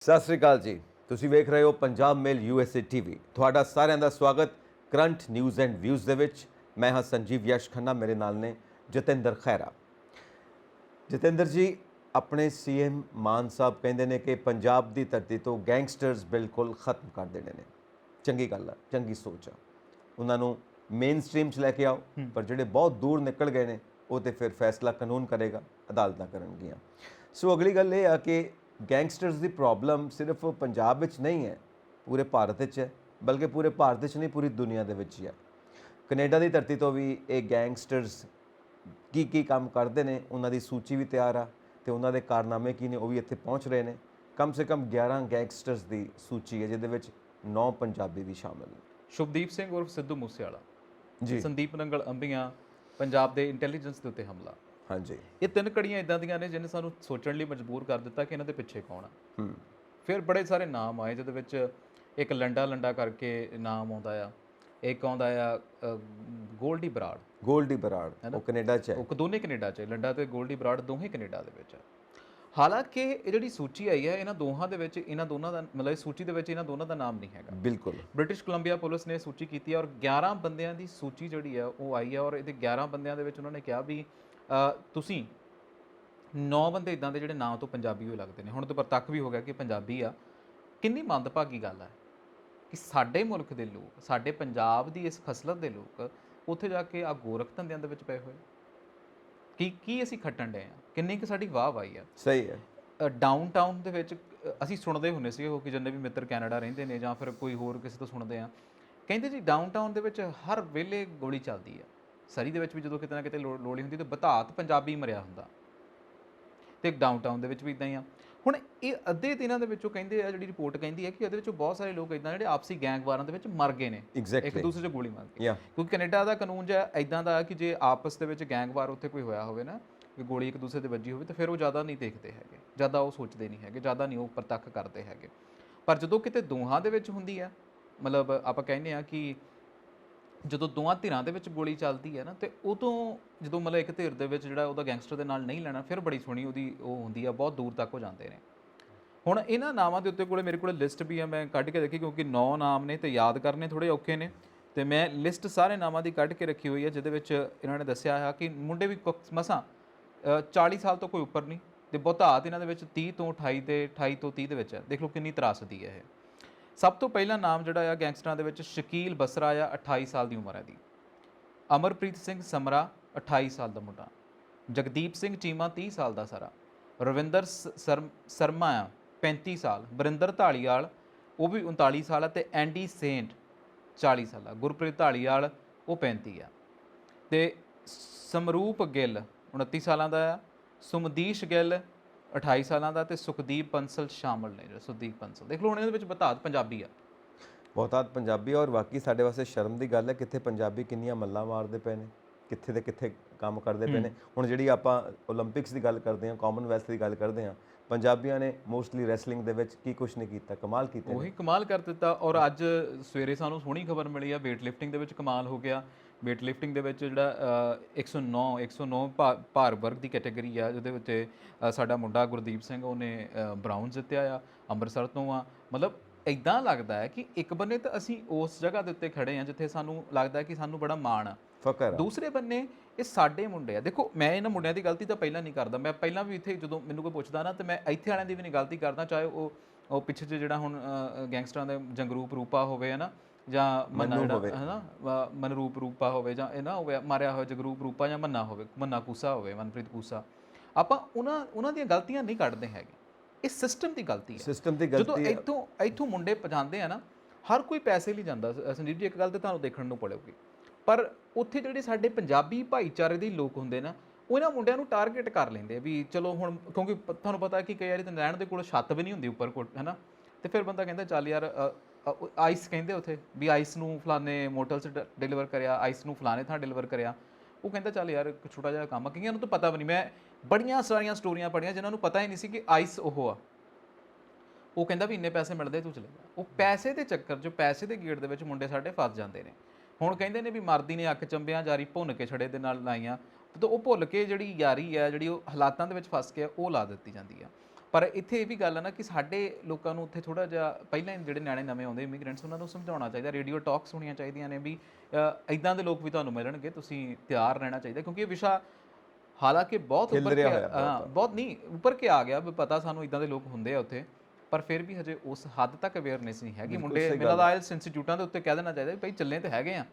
ਸਤਿ ਸ੍ਰੀ ਅਕਾਲ ਜੀ। ਤੁਸੀਂ ਵੇਖ ਰਹੇ ਹੋ ਪੰਜਾਬ ਮੇਲ USA TV। ਤੁਹਾਡਾ ਸਾਰਿਆਂ ਦਾ ਸਵਾਗਤ ਕਰੰਟ ਨਿਊਜ਼ ਐਂਡ ਵਿਊਜ਼ ਦੇ ਵਿੱਚ। ਮੈਂ ਹਾਂ ਸੰਜੀਵ ਯਸ਼ ਖੰਨਾ, ਮੇਰੇ ਨਾਲ ਨੇ ਜਤਿੰਦਰ ਖੈਰਾ। ਜਤਿੰਦਰ ਜੀ, ਆਪਣੇ CM ਮਾਨ ਸਾਹਿਬ ਕਹਿੰਦੇ ਨੇ ਕਿ ਪੰਜਾਬ ਦੀ ਧਰਤੀ ਤੋਂ ਗੈਂਗਸਟਰਸ ਬਿਲਕੁਲ ਖਤਮ ਕਰ ਦੇਣੇ ਨੇ। ਚੰਗੀ ਗੱਲ ਆ, ਚੰਗੀ ਸੋਚ ਆ। ਉਹਨਾਂ ਨੂੰ ਮੇਨ ਸਟ੍ਰੀਮ 'ਚ ਲੈ ਕੇ ਆਓ, ਪਰ ਜਿਹੜੇ ਬਹੁਤ ਦੂਰ ਨਿਕਲ ਗਏ ਨੇ ਉਹ ਤੇ ਫਿਰ ਫੈਸਲਾ ਕਾਨੂੰਨ ਕਰੇਗਾ, ਅਦਾਲਤਾਂ ਕਰਨਗੀਆਂ। ਸੋ ਅਗਲੀ ਗੱਲ ਇਹ ਆ ਕਿ ਗੈਂਗਸਟਰਸ ਦੀ ਪ੍ਰੋਬਲਮ ਸਿਰਫ ਪੰਜਾਬ ਵਿੱਚ ਨਹੀਂ ਹੈ, ਪੂਰੇ ਭਾਰਤ ਵਿੱਚ ਹੈ, ਬਲਕਿ ਪੂਰੇ ਭਾਰਤ ਵਿੱਚ ਨਹੀਂ, ਪੂਰੀ ਦੁਨੀਆ ਦੇ ਵਿੱਚ ਹੀ ਹੈ। ਕੈਨੇਡਾ ਦੀ ਧਰਤੀ ਤੋਂ ਵੀ ਇਹ ਗੈਂਗਸਟਰਸ ਕੀ ਕੰਮ ਕਰਦੇ ਨੇ, ਉਹਨਾਂ ਦੀ ਸੂਚੀ ਵੀ ਤਿਆਰ ਆ ਤੇ ਉਹਨਾਂ ਦੇ ਕਾਰਨਾਮੇ ਕੀ ਨੇ ਉਹ ਵੀ ਇੱਥੇ ਪਹੁੰਚ ਰਹੇ ਨੇ। ਕਮ ਸੇ ਕਮ 11 ਗੈਂਗਸਟਰਸ ਦੀ ਸੂਚੀ ਹੈ, ਜਿਹਦੇ ਵਿੱਚ 9 ਪੰਜਾਬੀ ਵੀ ਸ਼ਾਮਲ ਨੇ। ਸ਼ੁਭਦੀਪ ਸਿੰਘ ਉਰਫ ਸਿੱਧੂ ਮੂਸੇਵਾਲਾ ਜੀ, ਸੰਦੀਪ ਨੰਗਲ ਅੰਬੀਆਂ, ਪੰਜਾਬ ਦੇ ਇੰਟੈਲੀਜੈਂਸ ਦੇ ਉੱਤੇ ਹਮਲਾ। ਹਾਂਜੀ। ਇਹ ਤਿੰਨ ਕੜੀਆਂ ਇਦਾਂ ਦੀਆਂ ਨੇ ਜਿਹਨੇ ਸਾਨੂੰ ਸੋਚਣ ਲਈ ਮਜਬੂਰ ਕਰ ਦਿੱਤਾ ਕਿ ਇਹਨਾਂ ਦੇ ਪਿੱਛੇ ਕੌਣ ਆ। ਫਿਰ ਬੜੇ ਸਾਰੇ ਨਾਮ ਆਏ, ਜਿਹਦੇ ਵਿੱਚ ਇੱਕ ਲੰਡਾ ਕਰਕੇ ਨਾਮ ਆਉਂਦਾ ਆ, ਇੱਕ ਆਉਂਦਾ ਆ ਗੋਲਡੀ ਬਰਾੜ, ਉਹ ਕੈਨੇਡਾ 'ਚ ਹੈ। ਉਹ ਦੋਨੇ ਕੈਨੇਡਾ 'ਚ, ਲੰਡਾ ਤੇ ਗੋਲਡੀ ਬਰਾੜ ਦੋਹੇ ਕੈਨੇਡਾ ਦੇ ਵਿੱਚ ਆ। ਹਾਲਾਂਕਿ ਇਹ ਜਿਹੜੀ ਸੂਚੀ ਆਈ ਹੈ, ਇਹਨਾਂ ਦੋਹਾਂ ਦੇ ਵਿੱਚ ਇਹਨਾਂ ਦੋਨਾਂ ਦਾ ਮਤਲਬ ਇਸ ਸੂਚੀ ਦੇ ਵਿੱਚ ਇਹਨਾਂ ਦੋਨਾਂ ਦਾ ਨਾਮ ਨਹੀਂ ਹੈਗਾ। ਬਿਲਕੁਲ। ਬ੍ਰਿਟਿਸ਼ ਕੋਲੰਬੀਆ ਪੁਲਿਸ ਨੇ ਸੂਚੀ ਕੀਤੀ ਹੈ ਔਰ 11 ਬੰਦਿਆਂ ਦੀ ਸੂਚੀ ਜਿਹੜੀ ਆ ਉਹ ਆਈ ਹੈ। ਔਰ ਇਹਦੇ 11 ਬੰਦਿਆਂ ਦੇ ਵਿੱਚ ਉਹਨਾਂ ਨੇ ਕਿਹਾ ਵੀ ਤੁਸੀਂ 9 ਬੰਦੇ ਇਦਾਂ ਦੇ ਜਿਹੜੇ ਨਾਂ ਤੋਂ ਪੰਜਾਬੀ ਹੋਏ ਲੱਗਦੇ ਨੇ। ਹੁਣ ਤਾਂ ਪ੍ਰਤੱਖ ਵੀ ਹੋ ਗਿਆ ਕਿ ਪੰਜਾਬੀ ਆ। ਕਿੰਨੀ ਮੰਦਭਾਗੀ ਗੱਲ ਹੈ ਕਿ ਸਾਡੇ ਮੁਲਕ ਦੇ ਲੋਕ, ਸਾਡੇ ਪੰਜਾਬ ਦੀ ਇਸ ਖਸਲਤ ਦੇ ਲੋਕ ਉੱਥੇ ਜਾ ਕੇ ਆ ਗੋਰਖ ਧੰਦਿਆਂ ਦੇ ਵਿੱਚ ਪਏ ਹੋਏ। ਕੀ ਅਸੀਂ ਖੱਟਣ ਡਏ ਆ, ਕਿੰਨੀ ਕੁ ਸਾਡੀ ਵਾਹ ਵਾਈ ਆ। ਸਹੀ ਹੈ। ਡਾਊਨ ਟਾਊਨ ਦੇ ਵਿੱਚ ਅਸੀਂ ਸੁਣਦੇ ਹੁੰਦੇ ਸੀ, ਉਹ ਕਿ ਜਿੰਨੇ ਵੀ ਮਿੱਤਰ ਕੈਨੇਡਾ ਰਹਿੰਦੇ ਨੇ ਜਾਂ ਫਿਰ ਕੋਈ ਹੋਰ ਕਿਸੇ ਤੋਂ ਸੁਣਦੇ ਆ, ਕਹਿੰਦੇ ਜੀ ਡਾਊਨ ਟਾਊਨ ਦੇ ਵਿੱਚ ਹਰ ਵੇਲੇ ਗੋਲੀ ਚੱਲਦੀ ਆ। ਸਰੀ ਦੇ ਵਿੱਚ ਵੀ ਜਦੋਂ ਕਿਤੇ ਨਾ ਕਿਤੇ ਲੋੜੀ ਹੁੰਦੀ ਤਾਂ ਬਤਾਤ ਪੰਜਾਬੀ ਮਰਿਆ ਹੁੰਦਾ, ਤੇ ਡਾਊਨ ਟਾਊਨ ਦੇ ਵਿੱਚ ਵੀ ਇਦਾਂ ਹੀ ਆ। ਹੁਣ ਇਹ ਅੱਧੇ ਦਿਨਾਂ ਦੇ ਵਿੱਚੋਂ ਕਹਿੰਦੇ ਆ, ਜਿਹੜੀ ਰਿਪੋਰਟ ਕਹਿੰਦੀ ਹੈ ਕਿ ਇਹਦੇ ਵਿੱਚੋਂ ਬਹੁਤ ਸਾਰੇ ਲੋਕ ਇਦਾਂ ਜਿਹੜੇ ਆਪਸੀ ਗੈਂਗਵਾਰਾਂ ਦੇ ਵਿੱਚ ਮਰ ਗਏ ਨੇ, ਇੱਕ ਦੂਸਰੇ 'ਚ ਗੋਲੀ ਮਾਰ ਕੇ। ਕਿਉਂਕਿ ਕੈਨੇਡਾ ਦਾ ਕਾਨੂੰਨ ਜਿਹਾ ਇਦਾਂ ਦਾ ਕਿ ਜੇ ਆਪਸ ਦੇ ਵਿੱਚ ਗੈਂਗਵਾਰ ਉੱਥੇ ਕੋਈ ਹੋਇਆ ਹੋਵੇ ਨਾ, ਕਿ ਗੋਲੀ ਇੱਕ ਦੂਸਰੇ 'ਤੇ ਵੱਜੀ ਹੋਵੇ, ਤਾਂ ਫਿਰ ਉਹ ਜ਼ਿਆਦਾ ਨਹੀਂ ਦੇਖਦੇ ਹੈਗੇ, ਜ਼ਿਆਦਾ ਉਹ ਸੋਚਦੇ ਨਹੀਂ ਹੈਗੇ, ਜ਼ਿਆਦਾ ਨਹੀਂ ਉਹ ਪ੍ਰਤੱਖ ਕਰਦੇ ਹੈਗੇ। ਪਰ ਜਦੋਂ ਕਿਤੇ ਦੋਹਾਂ ਦੇ ਵਿੱਚ ਹੁੰਦੀ ਆ, ਮਤਲਬ ਆਪਾਂ ਕਹਿੰਦੇ ਆ ਕਿ ਜਦੋਂ ਦੋਵਾਂ ਧਿਰਾਂ ਦੇ ਵਿੱਚ ਗੋਲੀ ਚੱਲਦੀ ਹੈ ਨਾ, ਤੇ ਉਦੋਂ ਜਦੋਂ ਮਤਲਬ ਇੱਕ ਧਿਰ ਦੇ ਵਿੱਚ ਜਿਹੜਾ ਉਹਦਾ ਗੈਂਗਸਟਰ ਦੇ ਨਾਲ ਨਹੀਂ ਲੈਣਾ, ਫਿਰ ਬੜੀ ਸੋਹਣੀ ਉਹਦੀ ਉਹ ਹੁੰਦੀ ਆ, ਬਹੁਤ ਦੂਰ ਤੱਕ ਹੋ ਜਾਂਦੇ ਨੇ। ਹੁਣ ਇਹਨਾਂ ਨਾਵਾਂ ਦੇ ਉੱਤੇ ਮੇਰੇ ਕੋਲ ਲਿਸਟ ਵੀ ਆ, ਮੈਂ ਕੱਢ ਕੇ ਦੇਖੀ, ਕਿਉਂਕਿ 9 ਨਾਮ ਨੇ ਤੇ ਯਾਦ ਕਰਨੇ ਥੋੜ੍ਹੇ ਔਖੇ ਨੇ, ਤੇ ਮੈਂ ਲਿਸਟ ਸਾਰੇ ਨਾਵਾਂ ਦੀ ਕੱਢ ਕੇ ਰੱਖੀ ਹੋਈ ਹੈ, ਜਿਹਦੇ ਵਿੱਚ ਇਹਨਾਂ ਨੇ ਦੱਸਿਆ ਹੈ ਕਿ ਮੁੰਡੇ ਵੀ ਮਸਾਂ 40 ਸਾਲ ਤੋਂ ਕੋਈ ਉੱਪਰ ਨਹੀਂ, ਤੇ ਬਹੁਤਾਤ ਇਹਨਾਂ ਦੇ ਵਿੱਚ 30 ਤੋਂ 28 ਤੇ 28 ਤੋਂ 30 ਦੇ ਵਿੱਚ ਹੈ। ਦੇਖ ਲਓ ਕਿੰਨੀ ਤਰਾਸਦੀ ਹੈ ਇਹ। ਸਭ ਤੋਂ ਪਹਿਲਾ ਨਾਮ ਜਿਹੜਾ ਆ ਗੈਂਗਸਟਰਾਂ ਦੇ ਵਿੱਚ ਸ਼ਕੀਲ ਬਸਰਾ ਆ, 28 ਸਾਲ ਦੀ ਉਮਰ ਹੈ ਦੀ। ਅਮਰਪ੍ਰੀਤ ਸਿੰਘ ਸਮਰਾ 28 ਸਾਲ ਦਾ ਮੁੰਡਾ। ਜਗਦੀਪ ਸਿੰਘ ਚੀਮਾ 30 ਸਾਲ ਦਾ ਸਾਰਾ। ਰਵਿੰਦਰ ਸਰਮਾ ਆ 35 ਸਾਲ। ਬਰਿੰਦਰ ਢਾਲੀਵਾਲ ਉਹ ਵੀ 39 ਸਾਲ ਆ, ਤੇ ਐਂਡੀ ਸੇਂਟ 40 ਸਾਲ ਆ। ਗੁਰਪ੍ਰੀਤ ਢਾਲੀਵਾਲ ਉਹ 35 ਆ, ਤੇ ਸਮਰੂਪ ਗਿੱਲ 29 ਸਾਲਾਂ ਦਾ ਆ। ਸੁਮਦੀਸ਼ ਗਿੱਲ 28 ਸਾਲਾਂ ਦਾ, ਤੇ ਸੁਖਦੀਪ ਬੰਸਲ ਸ਼ਾਮਲ ਨੇ। ਸੁਖਦੀਪ ਬੰਸਲ ਦੇਖ ਲਓ, ਹੁਣ ਇਹਦੇ ਵਿੱਚ ਬਤਾਤ ਪੰਜਾਬੀ ਆ, ਬਹੁਤਾਤ ਪੰਜਾਬੀ। ਔਰ ਬਾਕੀ ਸਾਡੇ ਵਾਸਤੇ ਸ਼ਰਮ ਦੀ ਗੱਲ ਹੈ, ਕਿੱਥੇ ਪੰਜਾਬੀ ਕਿੰਨੀਆਂ ਮੱਲਾਂ ਮਾਰਦੇ ਪਏ ਨੇ, ਕਿੱਥੇ ਦੇ ਕਿੱਥੇ ਕੰਮ ਕਰਦੇ ਪਏ ਨੇ। ਹੁਣ ਜਿਹੜੀ ਆਪਾਂ ਓਲੰਪਿਕਸ ਦੀ ਗੱਲ ਕਰਦੇ ਹਾਂ, ਕਾਮਨਵੈਲਥ ਦੀ ਗੱਲ ਕਰਦੇ ਹਾਂ, ਪੰਜਾਬੀਆਂ ਨੇ ਮੋਸਟਲੀ ਰੈਸਲਿੰਗ ਦੇ ਵਿੱਚ ਕੀ ਕੁਛ ਨਹੀਂ ਕੀਤਾ, ਕਮਾਲ ਕੀਤਾ, ਉਹੀ ਕਮਾਲ ਕਰ ਦਿੱਤਾ। ਔਰ ਅੱਜ ਸਵੇਰੇ ਸਾਨੂੰ ਸੋਹਣੀ ਖਬਰ ਮਿਲੀ ਆ, ਵੇਟ ਲਿਫਟਿੰਗ ਦੇ ਵਿੱਚ ਕਮਾਲ ਹੋ ਗਿਆ। ਵੇਟ ਲਿਫਟਿੰਗ ਦੇ ਵਿੱਚ ਜਿਹੜਾ 109 ਭਾਰ ਵਰਗ ਦੀ ਕੈਟੇਗਰੀ ਆ, ਜਿਹਦੇ ਵਿੱਚ ਸਾਡਾ ਮੁੰਡਾ ਗੁਰਦੀਪ ਸਿੰਘ ਉਹਨੇ ਬਰਾਊਨਜ਼ ਜਿੱਤਿਆ ਆ, ਅੰਮ੍ਰਿਤਸਰ ਤੋਂ ਆ। ਮਤਲਬ ਇੱਦਾਂ ਲੱਗਦਾ ਹੈ ਕਿ ਇੱਕ ਬੰਨੇ ਤਾਂ ਅਸੀਂ ਉਸ ਜਗ੍ਹਾ ਦੇ ਉੱਤੇ ਖੜੇ ਹਾਂ ਜਿੱਥੇ ਸਾਨੂੰ ਲੱਗਦਾ ਕਿ ਸਾਨੂੰ ਬੜਾ ਮਾਣ ਆ, ਫਕਰ ਆ। ਦੂਸਰੇ ਬੰਨੇ ਇਹ ਸਾਡੇ ਮੁੰਡੇ ਆ। ਦੇਖੋ, ਮੈਂ ਇਹਨਾਂ ਮੁੰਡਿਆਂ ਦੀ ਗਲਤੀ ਤਾਂ ਪਹਿਲਾਂ ਨਹੀਂ ਕਰਦਾ, ਮੈਂ ਪਹਿਲਾਂ ਵੀ ਇੱਥੇ ਜਦੋਂ ਮੈਨੂੰ ਕੋਈ ਪੁੱਛਦਾ ਨਾ, ਤਾਂ ਮੈਂ ਇੱਥੇ ਵਾਲਿਆਂ ਦੀ ਵੀ ਨਹੀਂ ਗਲਤੀ ਕਰਦਾ, ਚਾਹੇ ਉਹ ਪਿੱਛੇ ਜਿਹੜਾ ਹੁਣ ਗੈਂਗਸਟਰਾਂ ਦੇ ਜੰਗਰੂਪ ਰੂਪਾ ਹੋਵੇ ਹੈ ਨਾ, ਜਾਂ ਮੰਨਾ ਜਿਹੜਾ ਹੈ ਨਾ ਮਨਰੂਪ ਰੂਪਾ ਹੋਵੇ, ਜਾਂ ਇਹ ਨਾ ਹੋਵੇ ਮਾਰਿਆ ਹੋਇਆ ਜਗਰੂਪ ਰੂਪਾ, ਜਾਂ ਮੰਨਾ ਹੋਵੇ, ਮੰਨਾ ਕੂਸਾ ਹੋਵੇ, ਮਨਪ੍ਰੀਤ ਕੂਸਾ। ਆਪਾਂ ਉਹਨਾਂ ਦੀਆਂ ਗਲਤੀਆਂ ਨਹੀਂ ਕੱਢਦੇ ਹੈਗੇ, ਇਹ ਸਿਸਟਮ ਦੀ ਗਲਤੀ ਹੈ। ਸਿਸਟਮ ਦੀ ਗਲਤੀ। ਜਦੋਂ ਇੱਥੋਂ ਮੁੰਡੇ ਪਹੁੰਚਾਉਂਦੇ ਆ ਨਾ, ਹਰ ਕੋਈ ਪੈਸੇ ਲਈ ਜਾਂਦਾ। ਸੰਜੀਵ ਜੀ, ਇੱਕ ਗੱਲ ਤਾਂ ਤੁਹਾਨੂੰ ਦੇਖਣ ਨੂੰ ਪੜੇਗੀ, ਪਰ ਉੱਥੇ ਜਿਹੜੇ ਸਾਡੇ ਪੰਜਾਬੀ ਭਾਈਚਾਰੇ ਦੇ ਲੋਕ ਹੁੰਦੇ ਨਾ, ਉਹ ਇਹਨਾਂ ਮੁੰਡਿਆਂ ਨੂੰ ਟਾਰਗੇਟ ਕਰ ਲੈਂਦੇ ਆ ਵੀ ਚਲੋ ਹੁਣ, ਕਿਉਂਕਿ ਤੁਹਾਨੂੰ ਪਤਾ ਕਿ ਕਈ ਵਾਰੀ ਤਾਂ ਰਹਿਣ ਦੇ ਕੋਲ ਛੱਤ ਵੀ ਨਹੀਂ ਹੁੰਦੀ ਉੱਪਰ ਕੋਲ, ਹੈ ਨਾ, ਤੇ ਫਿਰ ਬੰਦਾ ਕਹਿੰਦਾ ਚੱਲ ਯਾਰ ਆਈਸ ਕਹਿੰਦੇ ਉੱਥੇ ਵੀ ਆਈਸ ਨੂੰ ਫਲਾਣੇ ਮੋਟਲ 'ਚ ਡਿਲੀਵਰ ਕਰਿਆ, ਆਈਸ ਨੂੰ ਫਲਾਣੇ ਥਾਂ ਡਿਲੀਵਰ ਕਰਿਆ। ਉਹ ਕਹਿੰਦਾ ਚੱਲ ਯਾਰ ਇੱਕ ਛੋਟਾ ਜਿਹਾ ਕੰਮ ਆ, ਕਈਆਂ ਨੂੰ ਤਾਂ ਪਤਾ ਵੀ ਨਹੀਂ। ਮੈਂ ਬੜੀਆਂ ਸਾਰੀਆਂ ਸਟੋਰੀਆਂ ਪੜ੍ਹੀਆਂ ਜਿਨ੍ਹਾਂ ਨੂੰ ਪਤਾ ਹੀ ਨਹੀਂ ਸੀ ਕਿ ਆਈਸ ਉਹ ਆ। ਉਹ ਕਹਿੰਦਾ ਵੀ ਇੰਨੇ ਪੈਸੇ ਮਿਲਦੇ, ਤੂੰ ਚਲੇ ਜਾ। ਉਹ ਪੈਸੇ ਦੇ ਚੱਕਰ 'ਚ, ਪੈਸੇ ਦੇ ਗੇੜ ਦੇ ਵਿੱਚ ਮੁੰਡੇ ਸਾਡੇ ਫਸ ਜਾਂਦੇ ਨੇ। ਹੁਣ ਕਹਿੰਦੇ ਨੇ ਵੀ ਮਰਦੀ ਨੇ ਅੱਖ ਚੰਬਿਆਂ ਜਾਰੀ ਭੁੰਨ ਕੇ ਛੜੇ ਦੇ ਨਾਲ ਲਾਈਆਂ, ਤਾਂ ਉਹ ਭੁੱਲ ਕੇ ਜਿਹੜੀ ਯਾਰੀ ਹੈ, ਜਿਹੜੀ ਉਹ ਹਾਲਾਤਾਂ ਦੇ ਵਿੱਚ ਫਸ ਕੇ ਉਹ ਲਾ ਦਿੱਤੀ ਜਾਂਦੀ ਆ। ਪਰ ਇੱਥੇ ਇਹ ਵੀ ਗੱਲ ਹੈ ਨਾ ਕਿ ਸਾਡੇ ਲੋਕਾਂ ਨੂੰ ਉੱਥੇ ਥੋੜਾ ਜਿਹਾ ਪਹਿਲਾਂ ਹੀ ਜਿਹੜੇ ਨਿਆਣੇ ਨਵੇਂ ਆਉਂਦੇ ਇਮੀਗ੍ਰੈਂਟਸ ਉਹਨਾਂ ਨੂੰ ਸਮਝਾਉਣਾ ਚਾਹੀਦਾ, ਰੇਡੀਓ ਟਾਕਸ ਹੋਣੀਆਂ ਚਾਹੀਦੀਆਂ ਨੇ ਵੀ ਇਦਾਂ ਦੇ ਲੋਕ ਵੀ ਤੁਹਾਨੂੰ ਮਿਲਣਗੇ, ਤੁਸੀਂ ਤਿਆਰ ਰਹਿਣਾ ਚਾਹੀਦਾ, ਕਿਉਂਕਿ ਇਹ ਵਿਸ਼ਾ ਹਾਲਾਂਕਿ ਬਹੁਤ ਉੱਪਰ ਕੇ ਬਹੁਤ ਨਹੀਂ ਉੱਪਰ ਕੇ ਆ ਗਿਆ ਵੀ ਪਤਾ ਸਾਨੂੰ ਇਦਾਂ ਦੇ ਲੋਕ ਹੁੰਦੇ ਆ ਉੱਥੇ, ਪਰ ਫਿਰ ਵੀ ਹਜੇ ਉਸ ਹੱਦ ਤੱਕ ਅਵੇਅਰਨੈਸ ਨਹੀਂ ਹੈਗੀ। ਮੁੰਡੇ ਮੈਨੂੰ ਲੱਗਦਾ ਆਇਲਸ ਇੰਸਟੀਚਿਊਟਾਂ ਦੇ ਉੱਤੇ ਕਹਿ ਦੇਣਾ ਚਾਹੀਦਾ ਵੀ ਭਾਈ ਚੱਲੇ ਤੇ ਹੈਗੇ ਆ,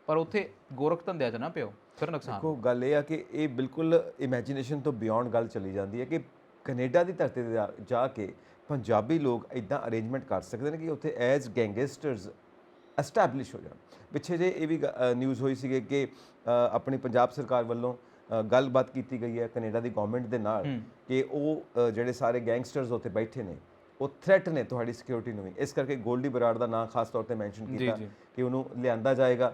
ਪਰ ਉੱਥੇ ਗੋਰਖ ਧੰਦਿਆਂ 'ਚ ਨਾ ਪਿਓ, ਫਿਰ ਨੁਕਸਾਨ। ਦੇਖੋ ਗੱਲ ਇਹ ਆ ਕਿ ਇਹ ਬਿਲਕੁਲ ਇਮੇਜਿਨੇਸ਼ਨ ਤੋਂ ਬਿਯੋਂਡ ਗੱਲ ਚਲੀ ਜਾਂਦੀ ਹੈ ਕਿ ਕੈਨੇਡਾ ਦੀ ਧਰਤੀ 'ਤੇ ਜਾ ਕੇ ਪੰਜਾਬੀ ਲੋਕ ਇੱਦਾਂ ਅਰੇਂਜਮੈਂਟ ਕਰ ਸਕਦੇ ਨੇ ਕਿ ਉੱਥੇ ਐਜ਼ ਗੈਂਗਸਟਰਸ ਐਸਟੈਬਲਿਸ਼ ਹੋ ਜਾਣ। ਪਿੱਛੇ ਜੇ ਇਹ ਵੀ ਨਿਊਜ਼ ਹੋਈ ਸੀਗੀ ਕਿ ਆਪਣੀ ਪੰਜਾਬ ਸਰਕਾਰ ਵੱਲੋਂ ਗੱਲਬਾਤ ਕੀਤੀ ਗਈ ਹੈ ਕੈਨੇਡਾ ਦੀ ਗਵਰਨਮੈਂਟ ਦੇ ਨਾਲ ਕਿ ਉਹ ਜਿਹੜੇ ਸਾਰੇ ਗੈਂਗਸਟਰਸ ਉੱਥੇ ਬੈਠੇ ਨੇ ਉਹ ਥ੍ਰੈਟ ਨੇ ਤੁਹਾਡੀ ਸਿਕਿਉਰਿਟੀ ਨੂੰ ਵੀ, ਇਸ ਕਰਕੇ ਗੋਲਡੀ ਬਰਾੜ ਦਾ ਨਾਂ ਖਾਸ ਤੌਰ ਤੇ ਮੈਂਸ਼ਨ ਕੀਤਾ ਕਿ ਉਹਨੂੰ ਲਿਆਂਦਾ ਜਾਏਗਾ,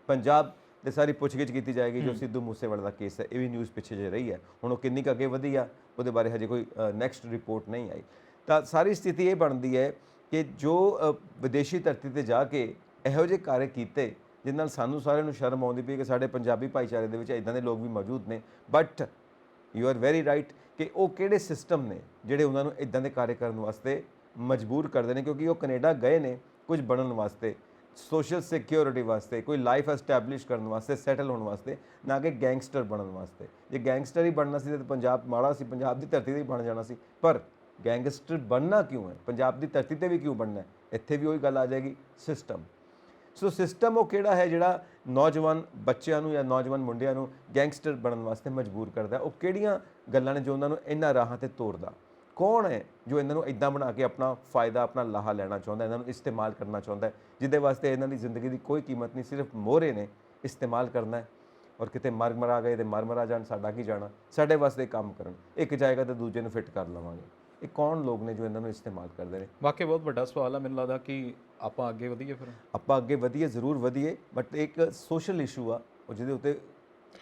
ਪੰਜਾਬ ਤੇ ਸਾਰੀ ਪੁੱਛਗਿੱਛ ਕੀਤੀ ਜਾਏਗੀ ਜੋ ਸਿੱਧੂ ਮੂਸੇਵਾਲੇ ਦਾ ਕੇਸ ਹੈ। ਇਹ ਵੀ ਨਿਊਜ਼ ਪਿੱਛੇ ਜੇ ਰਹੀ ਹੈ, ਹੁਣ ਉਹ ਕਿੰਨੀ ਕੁ ਅੱਗੇ ਵਧੀ ਆ ਉਹਦੇ ਬਾਰੇ ਹਜੇ ਕੋਈ ਨੈਕਸਟ ਰਿਪੋਰਟ ਨਹੀਂ ਆਈ। ਤਾਂ ਸਾਰੀ ਸਥਿਤੀ ਇਹ ਬਣਦੀ ਹੈ ਕਿ ਜੋ ਵਿਦੇਸ਼ੀ ਧਰਤੀ ਤੇ ਜਾ ਕੇ ਇਹੋ ਜਿਹੇ ਕਾਰਜ ਕੀਤੇ ਜਿਹਦੇ ਨਾਲ ਸਾਨੂੰ ਸਾਰਿਆਂ ਨੂੰ ਸ਼ਰਮ ਆਉਂਦੀ ਪਈ ਕਿ ਸਾਡੇ ਪੰਜਾਬੀ ਭਾਈਚਾਰੇ ਦੇ ਵਿੱਚ ਇੱਦਾਂ ਦੇ ਲੋਕ ਵੀ ਮੌਜੂਦ ਨੇ, but you are very right ਕਿ ਉਹ ਕਿਹੜੇ ਸਿਸਟਮ ਨੇ ਜਿਹੜੇ ਉਹਨਾਂ ਨੂੰ ਇੱਦਾਂ ਦੇ ਕਾਰਜ ਕਰਨ ਵਾਸਤੇ ਮਜਬੂਰ ਕਰਦੇ ਨੇ, ਕਿਉਂਕਿ ਉਹ ਕੈਨੇਡਾ ਗਏ ਨੇ ਕੁਝ ਬਣਨ ਵਾਸਤੇ, ਸੋਸ਼ਲ ਸਿਕਿਉਰਿਟੀ ਵਾਸਤੇ, ਕੋਈ ਲਾਈਫ ਐਸਟੈਬਲਿਸ਼ ਕਰਨ ਵਾਸਤੇ, ਸੈਟਲ ਹੋਣ ਵਾਸਤੇ, ਨਾ ਕਿ ਗੈਂਗਸਟਰ ਬਣਨ ਵਾਸਤੇ। ਜੇ ਗੈਂਗਸਟਰ ਹੀ ਬਣਨਾ ਸੀ ਤਾਂ ਪੰਜਾਬ ਮਾੜਾ ਸੀ, ਪੰਜਾਬ ਦੀ ਧਰਤੀ 'ਤੇ ਹੀ ਬਣ ਜਾਣਾ ਸੀ, ਪਰ ਗੈਂਗਸਟਰ ਬਣਨਾ ਕਿਉਂ ਹੈ, ਪੰਜਾਬ ਦੀ ਧਰਤੀ 'ਤੇ ਵੀ ਕਿਉਂ ਬਣਨਾ ਹੈ? ਇੱਥੇ ਵੀ ਉਹੀ ਗੱਲ ਆ ਜਾਏਗੀ, ਸਿਸਟਮ। ਸੋ ਸਿਸਟਮ ਉਹ ਕਿਹੜਾ ਹੈ ਜਿਹੜਾ ਨੌਜਵਾਨ ਬੱਚਿਆਂ ਨੂੰ ਜਾਂ ਨੌਜਵਾਨ ਮੁੰਡਿਆਂ ਨੂੰ ਗੈਂਗਸਟਰ ਬਣਨ ਵਾਸਤੇ ਮਜਬੂਰ ਕਰਦਾ? ਉਹ ਕਿਹੜੀਆਂ ਗੱਲਾਂ ਨੇ ਜੋ ਉਹਨਾਂ ਨੂੰ ਇਹਨਾਂ ਰਾਹਾਂ ਤੇ ਤੋਰਦਾ? ਕੌਣ ਹੈ ਜੋ ਇਹਨਾਂ ਨੂੰ ਇਦਾਂ ਬਣਾ ਕੇ ਆਪਣਾ ਫਾਇਦਾ, ਆਪਣਾ ਲਾਹਾ ਲੈਣਾ ਚਾਹੁੰਦਾ, ਇਹਨਾਂ ਨੂੰ ਇਸਤੇਮਾਲ ਕਰਨਾ ਚਾਹੁੰਦਾ, ਜਿਹਦੇ ਵਾਸਤੇ ਇਹਨਾਂ ਦੀ ਜ਼ਿੰਦਗੀ ਦੀ ਕੋਈ ਕੀਮਤ ਨਹੀਂ, ਸਿਰਫ ਮੋਹਰੇ ਨੇ, ਇਸਤੇਮਾਲ ਕਰਨਾ ਹੈ। ਔਰ ਕਿਤੇ ਮਰ ਗਏ ਤੇ ਮਰ ਜਾਣ, ਸਾਡਾ ਕੀ ਜਾਣਾ, ਸਾਡੇ ਵਾਸਤੇ ਕੰਮ ਕਰਨ, ਇੱਕ ਜਾਏਗਾ ਤੇ ਦੂਜੇ ਨੂੰ ਫਿੱਟ ਕਰ ਲਵਾਂਗੇ। ਇਹ ਕੌਣ ਲੋਕ ਨੇ ਜੋ ਇਹਨਾਂ ਨੂੰ ਇਸਤੇਮਾਲ ਕਰਦੇ ਨੇ? ਵਾਕਈ ਬਹੁਤ ਵੱਡਾ ਸਵਾਲ ਆ। ਮੈਨੂੰ ਲੱਗਦਾ ਕਿ ਆਪਾਂ ਅੱਗੇ ਵਧੀਏ, ਫਿਰ ਆਪਾਂ ਅੱਗੇ ਵਧੀਏ, ਜ਼ਰੂਰ ਵਧੀਏ, ਬਟ ਇੱਕ ਸੋਸ਼ਲ ਇਸ਼ੂ ਆ ਉਹ ਜਿਹਦੇ ਉੱਤੇ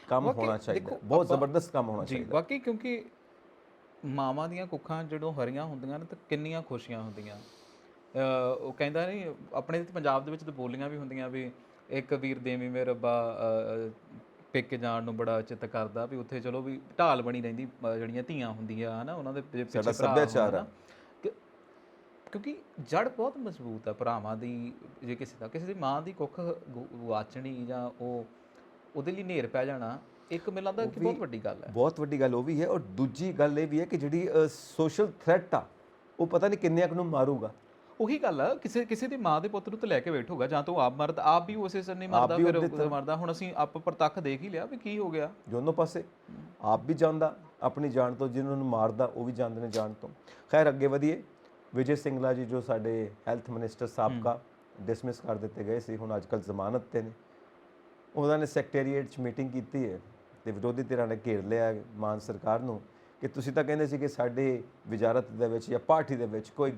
ਕੰਮ ਹੋਣਾ ਚਾਹੀਦਾ, ਬਹੁਤ ਜ਼ਬਰਦਸਤ ਕੰਮ ਹੋਣਾ ਚਾਹੀਦਾ। ਵਾਕਈ, ਕਿਉਂਕਿ ਮਾਵਾਂ ਦੀਆਂ ਕੁੱਖਾਂ ਜਦੋਂ ਹਰੀਆਂ ਹੁੰਦੀਆਂ ਨੇ ਤਾਂ ਕਿੰਨੀਆਂ ਖੁਸ਼ੀਆਂ ਹੁੰਦੀਆਂ। ਉਹ ਕਹਿੰਦਾ ਨਹੀਂ, ਆਪਣੇ ਪੰਜਾਬ ਦੇ ਵਿੱਚ ਤਾਂ ਬੋਲੀਆਂ ਵੀ ਹੁੰਦੀਆਂ ਵੀ ਇੱਕ ਵੀਰ ਦੇਵੀ ਮੇਰੇ ਰੱਬਾ ਪੇਕੇ ਜਾਣ ਨੂੰ ਬੜਾ ਚਿੱਤ ਕਰਦਾ, ਵੀ ਉੱਥੇ ਚਲੋ ਵੀ ਢਾਲ ਬਣੀ ਰਹਿੰਦੀ ਜਿਹੜੀਆਂ ਧੀਆਂ ਹੁੰਦੀਆਂ ਹਨਾ ਉਹਨਾਂ ਦੇ ਪਿੱਛੇ ਸੱਭਿਆਚਾਰ ਆ, ਕਿਉਂਕਿ ਜੜ ਬਹੁਤ ਮਜ਼ਬੂਤ ਆ ਭਰਾਵਾਂ ਦੀ। ਜੇ ਕਿਸੇ ਦੀ ਮਾਂ ਦੀ ਕੁੱਖ ਵਾਚਣੀ ਜਾਂ ਉਹਦੇ ਲਈ ਨੇਰ ਪੈ ਜਾਣਾ, ਇੱਕ ਮੈਨੂੰ ਲੱਗਦਾ ਕਿ ਬਹੁਤ ਵੱਡੀ ਗੱਲ ਹੈ, ਬਹੁਤ ਵੱਡੀ ਗੱਲ ਉਹ ਵੀ ਹੈ। ਔਰ ਦੂਜੀ ਗੱਲ ਇਹ ਵੀ ਹੈ ਕਿ ਜਿਹੜੀ ਸੋਸ਼ਲ ਥ੍ਰੈਟ ਆ ਉਹ ਪਤਾ ਨਹੀਂ ਕਿੰਨਿਆਂ ਕੁ ਨੂੰ ਮਾਰੂਗਾ। ਉਹੀ ਗੱਲ ਆ, ਕਿਸੇ ਦੀ ਮਾਂ ਦੇ ਪੁੱਤ ਨੂੰ ਤਾਂ ਲੈ ਕੇ ਬੈਠੂਗਾ, ਜਾਂ ਤਾਂ ਆਪ ਮਰਦਾ, ਆਪ ਵੀ ਉਸੇ ਸਰ ਨਹੀਂ ਮਰਦਾ, ਫਿਰ ਉਹ ਮਰਦਾ। ਹੁਣ ਅਸੀਂ ਆਪ ਪ੍ਰਤੱਖ ਦੇਖ ਹੀ ਲਿਆ ਵੀ ਕੀ ਹੋ ਗਿਆ ਦੋਨੋਂ ਪਾਸੇ, ਆਪ ਵੀ ਜਾਂਦਾ ਆਪਣੀ ਜਾਨ ਤੋਂ, ਜਿਹਨਾਂ ਨੂੰ ਮਾਰਦਾ ਉਹ ਵੀ ਜਾਂਦੇ ਨੇ ਜਾਨ ਤੋਂ। ਖੈਰ ਅੱਗੇ ਵਧੀਏ। ਵਿਜੇ ਸਿੰਗਲਾ ਜੀ ਜੋ ਸਾਡੇ ਹੈਲਥ ਮਿਨਿਸਟਰ ਸਾਬਕਾ ਡਿਸਮਿਸ ਕਰ ਦਿੱਤੇ ਗਏ ਸੀ, ਹੁਣ ਅੱਜ ਕੱਲ੍ਹ ਜ਼ਮਾਨਤ ਤੇ ਨੇ, ਉਹਨਾਂ ਨੇ ਸੈਕਟਰੀਏਟ 'ਚ ਮੀਟਿੰਗ ਕੀਤੀ ਹੈ ਤੇ ਵਿਰੋਧੀ ਧਿਰਾਂ ਨੇ ਘੇਰ ਲਿਆ ਮਾਨ ਸਰਕਾਰ ਨੂੰ ਕਿ ਤੁਸੀਂ ਤਾਂ ਕਹਿੰਦੇ ਸੀ ਕਿ ਸਾਡੇ ਵਜ਼ਾਰਤ ਦੇ ਵਿੱਚ ਜਾਂ ਪਾਰਟੀ ਦੇ ਵਿੱਚ ਕੋਈ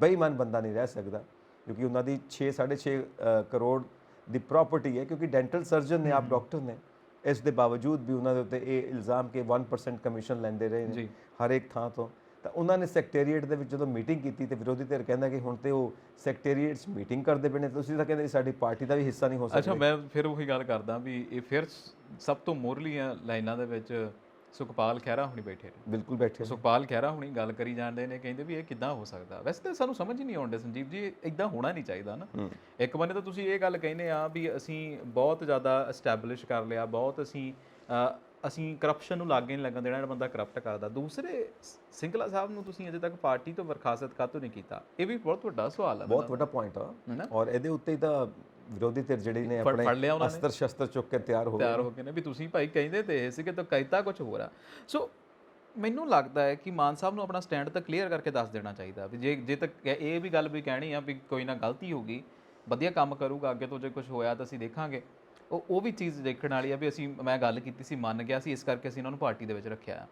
ਬੇਈਮਾਨ ਬੰਦਾ ਨਹੀਂ ਰਹਿ ਸਕਦਾ, ਕਿਉਂਕਿ ਉਹਨਾਂ ਦੀ 6.5 ਕਰੋੜ ਦੀ ਪ੍ਰਾਪਰਟੀ ਹੈ, ਕਿਉਂਕਿ ਡੈਂਟਲ ਸਰਜਨ ਨੇ, ਆਪ ਡਾਕਟਰ ਨੇ। ਇਸ ਦੇ ਬਾਵਜੂਦ ਵੀ ਉਹਨਾਂ ਦੇ ਉੱਤੇ ਇਹ ਇਲਜ਼ਾਮ ਕਿ 1% ਕਮਿਸ਼ਨ ਲੈਂਦੇ ਰਹੇ ਨੇ ਹਰ ਇੱਕ ਥਾਂ ਤੋਂ। ਤਾਂ ਉਹਨਾਂ ਨੇ ਸੈਕਟਰੀਏਟ ਦੇ ਵਿੱਚ ਜਦੋਂ ਮੀਟਿੰਗ ਕੀਤੀ ਤੇ ਵਿਰੋਧੀ ਧਿਰ ਕਹਿੰਦਾ ਕਿ ਹੁਣ ਤੇ ਉਹ ਸੈਕਟਰੀਏਟ 'ਚ ਮੀਟਿੰਗ ਕਰਦੇ ਪਏ ਨੇ, ਤੁਸੀਂ ਤਾਂ ਕਹਿੰਦੇ ਸਾਡੀ ਪਾਰਟੀ ਦਾ ਵੀ ਹਿੱਸਾ ਨਹੀਂ ਹੋ ਸਕਦਾ। ਅੱਛਾ, ਮੈਂ ਫਿਰ ਉਹੀ ਗੱਲ ਕਰਦਾ ਵੀ ਇਹ ਫਿਰ ਸਭ ਤੋਂ ਮੋਹਰਲੀਆਂ ਲਾਈਨਾਂ ਦੇ ਵਿੱਚ ਸੁਖਪਾਲ ਖਹਿਰਾ ਹੁਣੀ ਬੈਠੇ ਨੇ। ਬਿਲਕੁਲ ਬੈਠੇ। ਸੁਖਪਾਲ ਖਹਿਰਾ ਹੁਣੀ ਗੱਲ ਕਰੀ ਜਾਂਦੇ ਨੇ, ਕਹਿੰਦੇ ਵੀ ਇਹ ਕਿੱਦਾਂ ਹੋ ਸਕਦਾ। ਵੈਸੇ ਤਾਂ ਸਾਨੂੰ ਸਮਝ ਹੀ ਨਹੀਂ ਆਉਂਦੇ ਸੰਜੀਵ ਜੀ, ਇਦਾਂ ਹੋਣਾ ਨਹੀਂ ਚਾਹੀਦਾ ਨਾ। ਇੱਕ ਬੰਨੇ ਤਾਂ ਤੁਸੀਂ ਇਹ ਗੱਲ ਕਹਿੰਦੇ ਆ ਵੀ ਅਸੀਂ ਬਹੁਤ ਜ਼ਿਆਦਾ ਐਸਟੈਬਲਿਸ਼ ਕਰ ਲਿਆ, ਬਹੁਤ ਅਸੀਂ ਕਰਪਸ਼ਨ ਨੂੰ ਲਾਗੇ ਨਹੀਂ ਲੱਗਣ ਦੇਣਾ, ਜਿਹੜਾ ਬੰਦਾ ਕਰਪਟ ਕਰਦਾ। ਦੂਸਰੇ ਸਿੰਗਲਾ ਸਾਹਿਬ ਨੂੰ ਤੁਸੀਂ ਅਜੇ ਤੱਕ ਪਾਰਟੀ ਤੋਂ ਬਰਖਾਸਤ ਕਾਹਤੋਂ ਨਹੀਂ ਕੀਤਾ? ਇਹ ਵੀ ਬਹੁਤ ਵੱਡਾ ਸਵਾਲ ਹੈ, ਬਹੁਤ ਵੱਡਾ ਪੁਆਇੰਟ ਆ। ਔਰ ਇਹਦੇ ਉੱਤੇ ਹੀ ਤਾਂ ਵਿਰੋਧੀ ਧਿਰ ਜਿਹੜੀ ਨੇ ਆਪਣੇ ਅਸਤਰ ਸ਼ਸਤਰ ਚੁੱਕ ਕੇ ਤਿਆਰ ਹੋ ਗਏ ਨੇ ਵੀ ਤੁਸੀਂ ਭਾਈ ਕਹਿੰਦੇ ਤੇ ਇਹ ਸੀਗੇ ਤਾਂ ਕਹਿਤਾ ਕੁਝ ਹੋਰ ਆ। ਸੋ ਮੈਨੂੰ ਲੱਗਦਾ ਹੈ ਕਿ ਮਾਨ ਸਾਹਿਬ ਨੂੰ ਆਪਣਾ ਸਟੈਂਡ ਤਾਂ ਕਲੀਅਰ ਕਰਕੇ ਦੱਸ ਦੇਣਾ ਚਾਹੀਦਾ ਵੀ ਜੇ ਤੱਕ ਇਹ ਵੀ ਗੱਲ ਵੀ ਕਹਿਣੀ ਆ ਵੀ ਕੋਈ ਨਾ ਗਲਤੀ ਹੋ ਗਈ, ਵਧੀਆ ਕੰਮ ਕਰੂਗਾ, ਅੱਗੇ ਤੋਂ ਜੇ ਕੁਝ ਹੋਇਆ ਤਾਂ ਅਸੀਂ ਦੇਖਾਂਗੇ। ਉਹ ਵੀ ਚੀਜ਼ ਦੇਖਣ ਵਾਲੀ ਆ ਵੀ ਮੈਂ ਗੱਲ ਕੀਤੀ ਸੀ, ਮੰਨ ਗਿਆ ਸੀ, ਇਸ ਕਰਕੇ ਅਸੀਂ ਇਹਨਾਂ ਨੂੰ ਪਾਰਟੀ ਦੇ ਵਿੱਚ ਰੱਖਿਆ ਆ।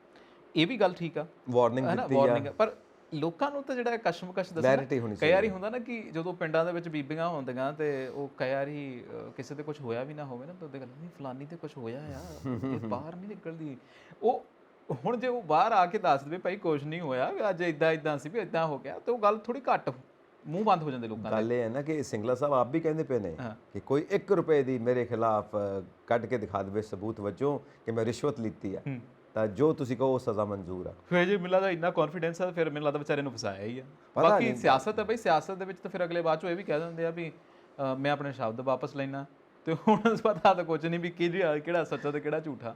ਇਹ ਵੀ ਗੱਲ ਠੀਕ ਆ, ਵਾਰਨਿੰਗ ਦਿੱਤੀ ਆ, ਪਰ ਲੋਕਾਂ ਨੂੰ ਤਾਂ ਜਿਹੜਾ ਕਸ਼ਮਕਸ਼ ਦੱਸਣਾ ਕਈ ਵਾਰੀ ਹੁੰਦਾ ਨਾ ਕਿ ਜਦੋਂ ਪਿੰਡਾਂ ਦੇ ਵਿੱਚ ਬੀਬੀਆਂ ਹੁੰਦੀਆਂ ਤੇ ਉਹ ਕਈ ਵਾਰੀ ਕਿਸੇ ਤੇ ਕੁਝ ਹੋਇਆ ਵੀ ਨਾ ਹੋਵੇ ਨਾ, ਤਾਂ ਉਹਦੇ ਗੱਲ ਨਹੀਂ ਫਲਾਨੀ ਤੇ ਕੁਝ ਹੋਇਆ ਆ, ਇਹ ਬਾਹਰ ਨਹੀਂ ਨਿਕਲਦੀ। ਉਹ ਹੁਣ ਜੇ ਉਹ ਬਾਹਰ ਆ ਕੇ ਦੱਸ ਦੇਵੇ ਭਾਈ ਕੁਝ ਨਹੀਂ ਹੋਇਆ, ਅੱਜ ਇਦਾਂ ਸੀ ਵੀ ਇਦਾਂ ਹੋ ਗਿਆ, ਤਾਂ ਉਹ ਗੱਲ ਥੋੜੀ ਘੱਟ ਮੂੰਹ ਬੰਦ ਹੋ ਜਾਂਦੇ ਲੋਕਾਂ ਦੇ। ਗੱਲ ਇਹ ਹੈ ਨਾ ਕਿ ਸਿੰਗਲਾ ਸਾਹਿਬ ਆਪ ਵੀ ਕਹਿੰਦੇ ਪਏ ਨੇ ਕਿ ਕੋਈ 1 ਰੁਪਏ ਦੀ ਮੇਰੇ ਖਿਲਾਫ ਕੱਢ ਕੇ ਦਿਖਾ ਦੇਵੇ ਸਬੂਤ ਵਜੋਂ ਕਿ ਮੈਂ ਰਿਸ਼ਵਤ ਲਿੱਤੀ ਹੈ, ਤਾਂ ਜੋ ਤੁਸੀਂ ਕਹੋ ਉਹ ਸਜ਼ਾ ਮਨਜ਼ੂਰ ਆ। ਫਿਰ ਜੇ ਮੈਨੂੰ ਲੱਗਦਾ ਇੰਨਾ ਕੌਨਫੀਡੈਂਸ ਆ ਫਿਰ ਮੈਨੂੰ ਲੱਗਦਾ ਵਿਚਾਰੇ ਨੂੰ ਫਸਾਇਆ ਹੀ ਆ। ਪਤਾ ਬਾਕੀ ਨਹੀਂ। ਸਿਆਸਤ ਹੈ ਬਈ, ਸਿਆਸਤ ਦੇ ਵਿੱਚ ਤਾਂ ਫਿਰ ਅਗਲੇ ਬਾਅਦ ਚੋਂ ਇਹ ਵੀ ਕਹਿ ਦਿੰਦੇ ਆ ਵੀ ਮੈਂ ਆਪਣੇ ਸ਼ਬਦ ਵਾਪਸ ਲੈਣਾ, ਤੇ ਹੁਣ ਪਤਾ ਤਾਂ ਕੁਝ ਨਹੀਂ ਵੀ ਕਿਹੜਾ ਸੱਚਾ ਤੇ ਕਿਹੜਾ ਝੂਠਾ।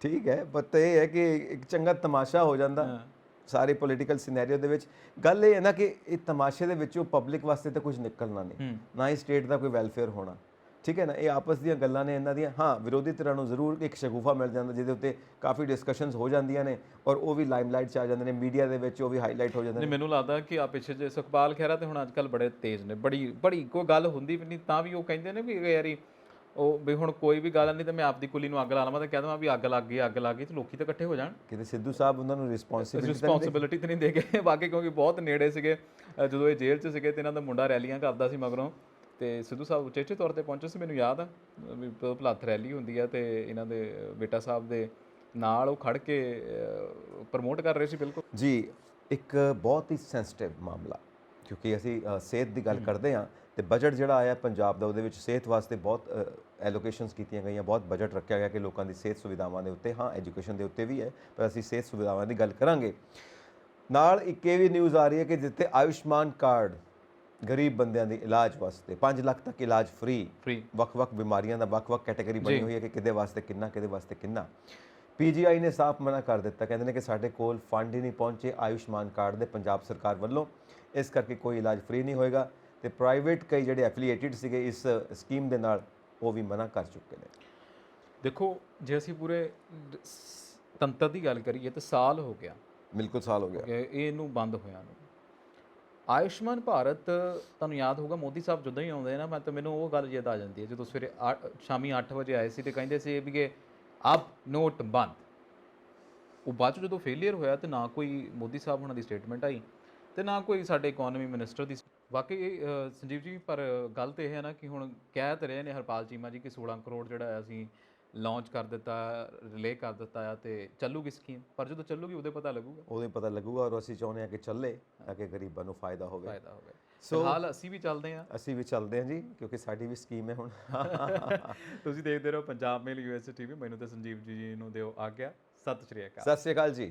ਠੀਕ ਹੈ, ਬਟ ਇਹ ਹੈ ਕਿ ਇੱਕ ਚੰਗਾ ਤਮਾਸ਼ਾ ਹੋ ਜਾਂਦਾ ਸਾਰੇ ਪੋਲੀਟੀਕਲ ਸਿਨੈਰੀਓ ਦੇ ਵਿੱਚ। ਗੱਲ ਇਹ ਹੈ ਨਾ ਕਿ ਇਹ ਤਮਾਸ਼ੇ ਦੇ ਵਿੱਚੋਂ ਪਬਲਿਕ ਵਾਸਤੇ ਤਾਂ ਕੁਝ ਨਿਕਲਣਾ ਨਹੀਂ, ਨਾ ਹੀ ਸਟੇਟ ਦਾ ਕੋਈ ਵੈਲਫੇਅਰ ਹੋਣਾ। ਠੀਕ ਹੈ ਨਾ, ਇਹ ਆਪਸ ਦੀਆਂ ਗੱਲਾਂ ਨੇ ਇਹਨਾਂ ਦੀਆਂ। ਹਾਂ, ਵਿਰੋਧੀ ਧਿਰਾਂ ਨੂੰ ਜ਼ਰੂਰ ਇੱਕ ਸ਼ਗੂਫਾ ਮਿਲ ਜਾਂਦਾ ਜਿਹਦੇ ਉੱਤੇ ਕਾਫੀ ਡਿਸਕਸ਼ਨਸ ਹੋ ਜਾਂਦੀਆਂ ਨੇ ਔਰ ਉਹ ਵੀ ਲਾਈਮਲਾਈਟ 'ਚ ਆ ਜਾਂਦੇ ਨੇ, ਮੀਡੀਆ ਦੇ ਵਿੱਚ ਉਹ ਵੀ ਹਾਈਲਾਈਟ ਹੋ ਜਾਂਦੇ ਨੇ। ਨਹੀਂ, ਮੈਨੂੰ ਲੱਗਦਾ ਕਿ ਆ ਪਿੱਛੇ ਜੇ ਸੁਖਪਾਲ ਖਹਿਰਾ ਤੇ ਹੁਣ ਅੱਜ ਕੱਲ ਬੜੇ ਤੇਜ਼ ਨੇ, ਬੜੀ ਕੋਈ ਗੱਲ ਹੁੰਦੀ ਵੀ ਨਹੀਂ ਤਾਂ ਵੀ ਉਹ ਕਹਿੰਦੇ ਨੇ ਵੀ ਯਾਰੀ ਉਹ ਵੀ ਹੁਣ ਕੋਈ ਵੀ ਗੱਲ ਨਹੀਂ ਤਾਂ ਮੈਂ ਆਪਦੀ ਕੁੱਲੀ ਨੂੰ ਅੱਗ ਲਾ ਲਵਾਂ ਤੇ ਕਹਿ ਦਵਾਂ ਵੀ ਅੱਗ ਲੱਗ ਗਈ ਤੇ ਲੋਕੀ ਤਾਂ ਇਕੱਠੇ ਹੋ ਜਾਣ। ਕਿਤੇ ਸਿੱਧੂ ਸਾਹਿਬ ਉਹਨਾਂ ਨੂੰ ਰਿਸਪੌਂਸਿਬਿਲਿਟੀ ਤੇ ਨਹੀਂ ਦੇ ਕੇ ਬਾਕੀ, ਕਿਉਂਕਿ ਬਹੁਤ ਨੇੜੇ ਸੀਗੇ ਜਦੋਂ ਇਹ ਜੇਲ੍ਹ 'ਚ ਸੀਗੇ ਤੇ ਇਹਨਾਂ ਦਾ ਮੁੰਡਾ ਰੈਲੀਆਂ ਕਰਦਾ ਸੀ ਮਗਰੋਂ, ਤੇ ਸਿੱਧੂ ਸਾਹਿਬ ਉਚੇਚੇ ਤੌਰ ਤੇ ਪਹੁੰਚੇ ਸੀ। ਮੈਨੂੰ ਯਾਦ ਆ ਵੀ ਭਲੱਥ ਰੈਲੀ ਹੁੰਦੀ ਆ ਤੇ ਇਹਨਾਂ ਦੇ ਬੇਟਾ ਸਾਹਿਬ ਦੇ ਨਾਲ ਉਹ ਖੜ ਕੇ ਪ੍ਰਮੋਟ ਕਰ ਰਹੇ ਸੀ। ਬਿਲਕੁਲ ਜੀ, ਇੱਕ ਬਹੁਤ ਹੀ ਸੈਂਸਿਟਿਵ ਮਾਮਲਾ, ਕਿਉਂਕਿ ਅਸੀਂ ਸਿਹਤ ਦੀ ਗੱਲ ਕਰਦੇ ਹਾਂ ਤੇ ਬਜਟ ਜਿਹੜਾ ਆਇਆ ਪੰਜਾਬ ਦਾ ਉਹਦੇ ਵਿੱਚ ਸਿਹਤ ਵਾਸਤੇ ਬਹੁਤ ਐਲੋਕੇਸ਼ਨਸ ਕੀਤੀਆਂ ਗਈਆਂ, ਬਹੁਤ ਬਜਟ ਰੱਖਿਆ ਗਿਆ ਕਿ ਲੋਕਾਂ ਦੀ ਸਿਹਤ ਸੁਵਿਧਾਵਾਂ ਦੇ ਉੱਤੇ, ਹਾਂ ਐਜੂਕੇਸ਼ਨ ਦੇ ਉੱਤੇ ਵੀ ਹੈ, ਪਰ ਅਸੀਂ ਸਿਹਤ ਸੁਵਿਧਾਵਾਂ ਦੀ ਗੱਲ ਕਰਾਂਗੇ। ਨਾਲ ਇੱਕ ਇਹ ਵੀ ਨਿਊਜ਼ ਆ ਰਹੀ ਹੈ ਕਿ ਜਿੱਥੇ ਆਯੁਸ਼ਮਾਨ ਕਾਰਡ ਗਰੀਬ ਬੰਦਿਆਂ ਦੇ ਇਲਾਜ ਵਾਸਤੇ 5 ਲੱਖ ਤੱਕ ਇਲਾਜ ਫ੍ਰੀ, ਵੱਖ-ਵੱਖ ਬਿਮਾਰੀਆਂ ਦਾ ਵੱਖ-ਵੱਖ ਕੈਟਾਗਰੀ ਬਣੀ ਹੋਈ ਹੈ ਕਿ ਕਿਹਦੇ ਵਾਸਤੇ ਕਿੰਨਾ, ਕਿਹਦੇ ਵਾਸਤੇ ਕਿੰਨਾ। PGI ਨੇ ਸਾਫ਼ ਮਨਾ ਕਰ ਦਿੱਤਾ, ਕਹਿੰਦੇ ਨੇ ਕਿ ਸਾਡੇ ਕੋਲ ਫੰਡ ਹੀ ਨਹੀਂ ਪਹੁੰਚੇ ਆਯੁਸ਼ਮਾਨ ਕਾਰਡ ਦੇ ਪੰਜਾਬ ਸਰਕਾਰ ਵੱਲੋਂ, ਇਸ ਕਰਕੇ ਕੋਈ ਇਲਾਜ ਫ੍ਰੀ ਨਹੀਂ ਹੋਏਗਾ। ਤੇ ਪ੍ਰਾਈਵੇਟ ਕਈ ਜਿਹੜੇ ਐਫੀਲੀਏਟਿਡ ਸੀਗੇ ਇਸ ਸਕੀਮ ਦੇ ਨਾਲ ਉਹ ਵੀ ਮਨਾ ਕਰ ਚੁੱਕੇ ਨੇ। ਦੇਖੋ, ਜੇ ਅਸੀਂ ਪੂਰੇ ਤੰਤਰ ਦੀ ਗੱਲ ਕਰੀਏ ਤਾਂ ਸਾਲ ਹੋ ਗਿਆ, ਬਿਲਕੁਲ ਸਾਲ ਹੋ ਗਿਆ ਕਿ ਇਹਨੂੰ ਬੰਦ ਹੋਇਆ ਨੂੰ। ਆਯੁਸ਼ਮਾਨ ਭਾਰਤ ਤੁਹਾਨੂੰ ਯਾਦ ਹੋਊਗਾ ਮੋਦੀ ਸਾਹਿਬ ਜਦੋਂ ਹੀ ਆਉਂਦੇ ਨਾ, ਮੈਂ ਤਾਂ ਮੈਨੂੰ ਉਹ ਗੱਲ ਯਾਦ ਆ ਜਾਂਦੀ ਹੈ ਜਦੋਂ ਸਵੇਰੇ ਸ਼ਾਮੀ 8 ਵਜੇ ਆਏ ਸੀ ਤੇ ਕਹਿੰਦੇ ਸੀ ਵੀ ਕਿ ਅਬ ਨੋਟ ਬੰਦ। ਉਹ ਬਾਅਦ 'ਚ ਜਦੋਂ ਫੇਲੀਅਰ ਹੋਇਆ ਤੇ ਨਾ ਕੋਈ ਮੋਦੀ ਸਾਹਿਬ ਉਹਨਾਂ ਦੀ ਸਟੇਟਮੈਂਟ ਆਈ ਤੇ ਨਾ ਕੋਈ ਸਾਡੇ ਇਕਨੋਮੀ ਮਿਨਿਸਟਰ ਦੀ। ਬਾਕੀ ਸੰਜੀਵ ਜੀ, ਪਰ ਗੱਲ ਤਾਂ ਇਹ ਹੈ ਨਾ ਕਿ ਹੁਣ ਕਹਿ ਤਾਂ ਰਹੇ ਨੇ ਹਰਪਾਲ ਚੀਮਾ ਜੀ ਕਿ 16 ਕਰੋੜ ਜਿਹੜਾ ਅਸੀਂ ਲਾਂਚ ਕਰ ਦਿੱਤਾ, ਰਿਲੇ ਕਰ ਦਿੱਤਾ ਆ ਤੇ ਚੱਲੂਗੀ ਸਕੀਮ, ਪਰ ਜਦੋਂ ਚੱਲੂਗੀ ਉਦੋਂ ਪਤਾ ਲੱਗੂਗਾ, ਉਦੋਂ ਪਤਾ ਲੱਗੂਗਾ। ਔਰ ਅਸੀਂ ਚਾਹੁੰਦੇ ਹਾਂ ਕਿ ਚੱਲੇ ਤਾਂ ਕਿ ਗਰੀਬਾਂ ਨੂੰ ਫਾਇਦਾ ਹੋਵੇ। ਸੋ ਹਾਲ ਅਸੀਂ ਵੀ ਚੱਲਦੇ ਹਾਂ ਜੀ, ਕਿਉਂਕਿ ਸਾਡੀ ਵੀ ਸਕੀਮ ਹੈ ਹੁਣ। ਤੁਸੀਂ ਦੇਖਦੇ ਰਹੋ ਪੰਜਾਬ ਮੇਲ USA TV। ਮੈਨੂੰ ਤੇ ਸੰਜੀਵ ਜੀ ਨੂੰ ਦਿਓ ਆਗਿਆ। ਸਤਿ ਸ਼੍ਰੀ ਅਕਾਲ। ਸਤਿ ਸ਼੍ਰੀ ਅਕਾਲ ਜੀ।